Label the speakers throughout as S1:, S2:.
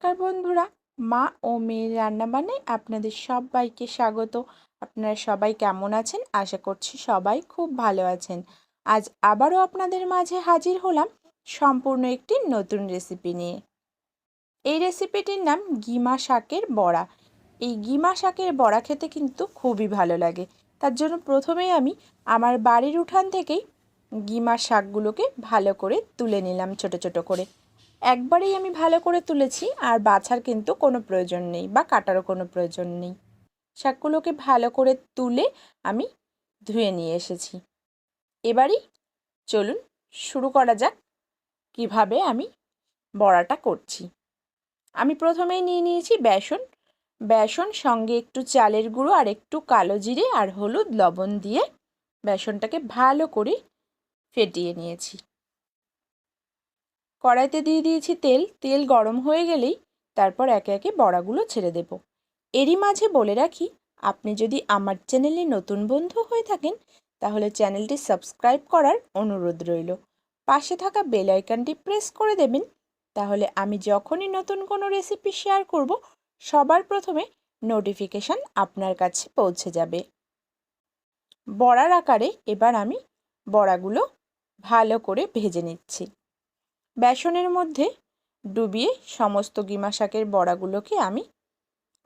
S1: নমস্কার বন্ধুরা, মা ও মেয়ের রান্নাবান্নায় আপনাদের সবাইকে স্বাগত। আপনারা সবাই কেমন আছেন? আশা করছি সবাই খুব ভালো আছেন। আজ আবারও আপনাদের মাঝে হাজির হলাম সম্পূর্ণ একটি নতুন রেসিপি নিয়ে। এই রেসিপিটির নাম গিমা শাকের বড়া। এই গিমা শাকের বড়া খেতে কিন্তু খুবই ভালো লাগে। তার জন্য প্রথমেই আমি আমার বাড়ির উঠান থেকেই গিমা শাকগুলোকে ভালো করে তুলে নিলাম ছোট ছোট করে। একবারেই আমি ভালো করে তুলেছি, আর বাছার কিন্তু কোনো প্রয়োজন নেই বা কাটারও কোনো প্রয়োজন নেই। শাকগুলোকে ভালো করে তুলে আমি ধুয়ে নিয়ে এসেছি। এবারই চলুন শুরু করা যাক কিভাবে আমি বড়াটা করছি। আমি প্রথমেই নিয়ে নিয়েছি বেসন সঙ্গে একটু চালের গুঁড়ো আর একটু কালো জিরে আর হলুদ লবণ দিয়ে বেসনটাকে ভালো করে ফেটিয়ে নিয়েছি। কড়াইতে দিয়ে দিয়েছি তেল গরম হয়ে গেলেই তারপর একে একে বড়াগুলো ছেড়ে দেব। এরই মাঝে বলে রাখি, আপনি যদি আমার চ্যানেলে নতুন বন্ধু হয়ে থাকেন তাহলে চ্যানেলটি সাবস্ক্রাইব করার অনুরোধ রইল। পাশে থাকা বেল আইকনটি প্রেস করে দেবেন, তাহলে আমি যখনই নতুন কোনো রেসিপি শেয়ার করব সবার প্রথমে নোটিফিকেশান আপনার কাছে পৌঁছে যাবে। বড়ার আকারে এবার আমি বড়াগুলো ভালো করে ভেজে নিচ্ছি। বেসনের মধ্যে ডুবিয়ে সমস্ত গিমা শাকের বড়াগুলোকে আমি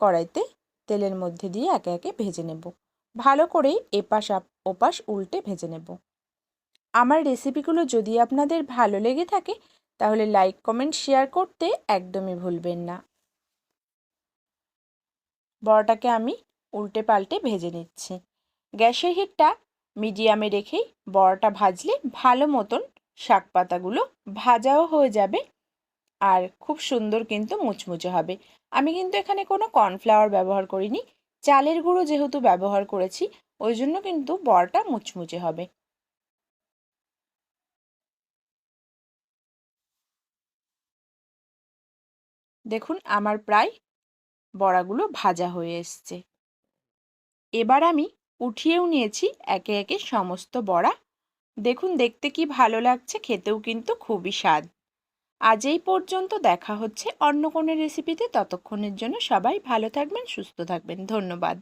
S1: কড়াইতে তেলের মধ্যে দিয়ে একে একে ভেজে নেব। ভালো করে এপাশ ওপাশ উল্টে ভেজে নেব। আমার রেসিপিগুলো যদি আপনাদের ভালো লেগে থাকে তাহলে লাইক কমেন্ট শেয়ার করতে একদমই ভুলবেন না। বড়াটাকে আমি উল্টে পাল্টে ভেজে নিচ্ছি। গ্যাসের হিটটা মিডিয়ামে রেখেই বড়াটা ভাজলে ভালো মতন শাক পাতাগুলো ভাজাও হয়ে যাবে আর খুব সুন্দর কিন্তু মুচমুচে হবে। আমি কিন্তু এখানে কোনো কর্নফ্লাওয়ার ব্যবহার করিনি, চালের গুঁড়ো যেহেতু ব্যবহার করেছি ওই জন্য কিন্তু বড়াটা মুচমুচে হবে। দেখুন আমার প্রায় বড়াগুলো ভাজা হয়ে এসছে। এবার আমি উঠিয়েও নিয়েছি একে একে সমস্ত বড়া। দেখুন দেখতে কি ভালো লাগছে, খেতেও কিন্তু খুবই স্বাদ। আজ এই পর্যন্ত, দেখা হচ্ছে অন্য কোনো রেসিপিতে। ততক্ষণের জন্য সবাই ভালো থাকবেন, সুস্থ থাকবেন। ধন্যবাদ।